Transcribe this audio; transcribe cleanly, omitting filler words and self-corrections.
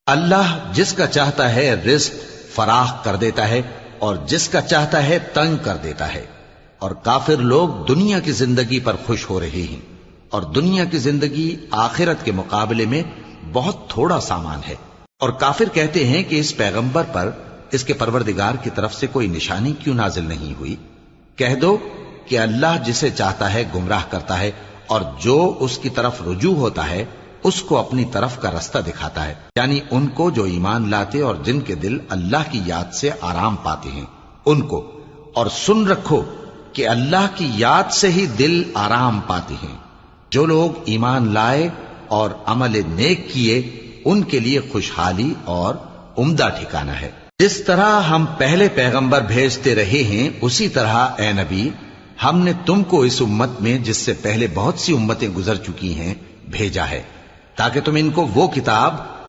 अल्लाह जिसका चाहता है रिज्क फराख कर देता है और जिसका चाहता है तंग कर देता है। और काफिर लोग दुनिया की जिंदगी पर खुश हो रहे हैं और दुनिया की जिंदगी आखिरत के मुकाबले में बहुत थोड़ा सामान है। और काफिर कहते हैं कि इस पैगंबर पर इसके परवरदिगार की तरफ से कोई निशानी क्यों नाजिल नहीं हुई। कह दो कि अल्लाह जिसे चाहता है गुमराह करता है और जो उसकी तरफ रुजू होता है उसको अपनी तरफ का रास्ता दिखाता है, यानी उनको जो ईमान लाते और जिनके दिल अल्लाह की याद से आराम पाते हैं उनको। और सुन रखो कि अल्लाह की याद से ही दिल आराम पाते हैं। जो लोग ईमान लाए और अमल नेक किए उनके लिए खुशहाली और उम्दा ठिकाना है। जिस तरह हम पहले पैगंबर भेजते रहे हैं उसी तरह ए नबी हमने तुमको इस उम्मत में जिससे पहले बहुत सी उम्मतें गुजर चुकी हैं भेजा है, ताकि तुम इनको वो किताब